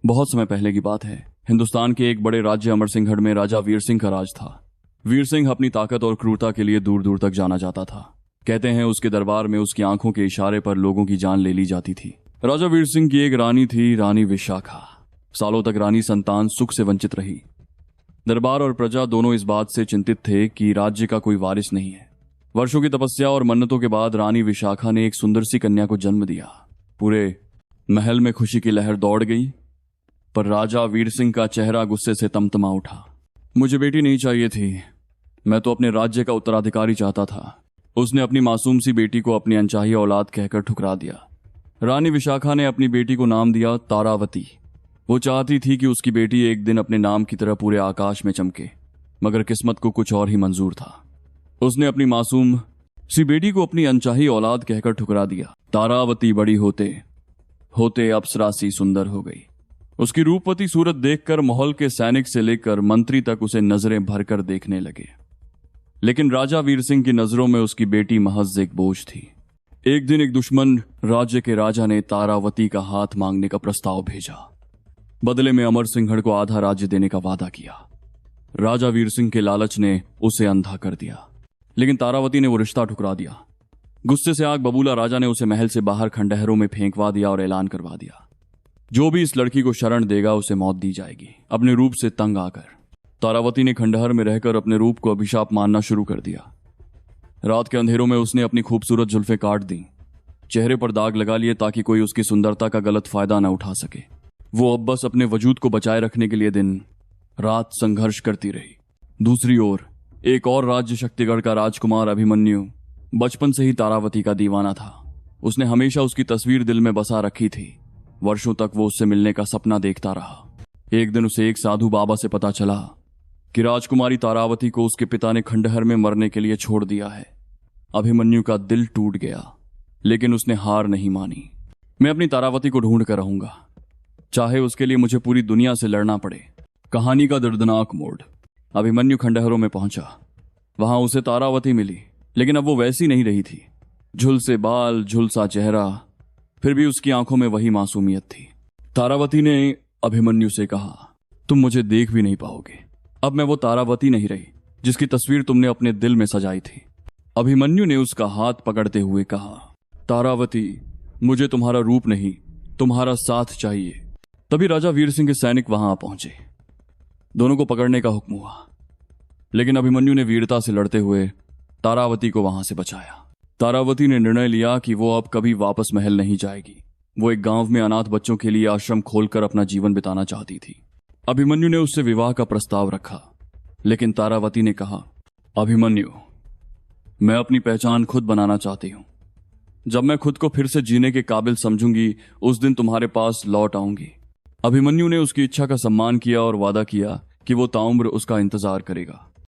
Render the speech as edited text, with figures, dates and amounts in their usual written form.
बहुत समय पहले की बात है। हिंदुस्तान के एक बड़े राज्य अमरसिंहगढ़ में राजा वीर सिंह का राज था। वीर सिंह अपनी ताकत और क्रूरता के लिए दूर दूर तक जाना जाता था। कहते हैं उसके दरबार में उसकी आंखों के इशारे पर लोगों की जान ले ली जाती थी। राजा वीर सिंह की एक रानी थी, रानी विशाखा। सालों तक रानी संतान सुख से वंचित रही। दरबार और प्रजा दोनों इस बात से चिंतित थे कि राज्य का कोई वारिस नहीं है। वर्षों की तपस्या और मन्नतों के बाद रानी विशाखा ने एक सुंदर सी कन्या को जन्म दिया। पूरे महल में खुशी की लहर दौड़ गई, पर राजा वीर सिंह का चेहरा गुस्से से तमतमा उठा। मुझे बेटी नहीं चाहिए थी, मैं तो अपने राज्य का उत्तराधिकारी चाहता था। उसने अपनी मासूम सी बेटी को अपनी अनचाही औलाद कहकर ठुकरा दिया। रानी विशाखा ने अपनी बेटी को नाम दिया तारावती। वो चाहती थी कि उसकी बेटी एक दिन अपने नाम की तरह पूरे आकाश में चमके, मगर किस्मत को कुछ और ही मंजूर था। उसने अपनी मासूम सी बेटी को अपनी अनचाही औलाद कहकर ठुकरा दिया। तारावती बड़ी होते होते अप्सरा सी सुंदर हो गई। उसकी रूपवती सूरत देखकर माहौल के सैनिक से लेकर मंत्री तक उसे नजरें भरकर देखने लगे। लेकिन राजा वीर सिंह की नजरों में उसकी बेटी महज एक बोझ थी। एक दिन एक दुश्मन राज्य के राजा ने तारावती का हाथ मांगने का प्रस्ताव भेजा। बदले में अमरसिंहगढ़ को आधा राज्य देने का वादा किया। राजा वीर सिंह के लालच ने उसे अंधा कर दिया, लेकिन तारावती ने वो रिश्ता ठुकरा दिया। गुस्से से आग बबूला राजा ने उसे महल से बाहर खंडहरों में फेंकवा दिया और ऐलान करवा दिया, जो भी इस लड़की को शरण देगा उसे मौत दी जाएगी। अपने रूप से तंग आकर तारावती ने खंडहर में रहकर अपने रूप को अभिशाप मानना शुरू कर दिया। रात के अंधेरों में उसने अपनी खूबसूरत जुल्फें काट दी, चेहरे पर दाग लगा लिए ताकि कोई उसकी सुंदरता का गलत फायदा न उठा सके। वो अब बस अपने वजूद को बचाए रखने के लिए दिन रात संघर्ष करती रही। दूसरी ओर एक और राज्य शक्तिगढ़ का राजकुमार अभिमन्यु बचपन से ही तारावती का दीवाना था। उसने हमेशा उसकी तस्वीर दिल में बसा रखी थी। वर्षों तक वो उससे मिलने का सपना देखता रहा। एक दिन उसे एक साधु बाबा से पता चला कि राजकुमारी तारावती को उसके पिता ने खंडहर में मरने के लिए छोड़ दिया है। अभिमन्यु का दिल टूट गया, लेकिन उसने हार नहीं मानी। मैं अपनी तारावती को ढूंढ कर रहूंगा, चाहे उसके लिए मुझे पूरी दुनिया से लड़ना पड़े। कहानी का दर्दनाक मोड़। अभिमन्यु खंडहरों में पहुंचा। वहां उसे तारावती मिली, लेकिन अब वो वैसी नहीं रही थी। झुलसे बाल, झुलसा चेहरा, फिर भी उसकी आंखों में वही मासूमियत थी। तारावती ने अभिमन्यु से कहा, तुम मुझे देख भी नहीं पाओगे। अब मैं वो तारावती नहीं रही जिसकी तस्वीर तुमने अपने दिल में सजाई थी। अभिमन्यु ने उसका हाथ पकड़ते हुए कहा, तारावती, मुझे तुम्हारा रूप नहीं, तुम्हारा साथ चाहिए। तभी राजा वीर सिंह के सैनिक वहां आ पहुंचे। दोनों को पकड़ने का हुक्म हुआ, लेकिन अभिमन्यु ने वीरता से लड़ते हुए तारावती को वहां से बचाया। तारावती ने निर्णय लिया कि वो अब कभी वापस महल नहीं जाएगी। वो एक गांव में अनाथ बच्चों के लिए आश्रम खोलकर अपना जीवन बिताना चाहती थी। अभिमन्यु ने उससे विवाह का प्रस्ताव रखा, लेकिन तारावती ने कहा, अभिमन्यु, मैं अपनी पहचान खुद बनाना चाहती हूं। जब मैं खुद को फिर से जीने के काबिल समझूंगी, उस दिन तुम्हारे पास लौट आऊंगी। अभिमन्यु ने उसकी इच्छा का सम्मान किया और वादा किया कि वो ताउम्र उसका इंतजार करेगा।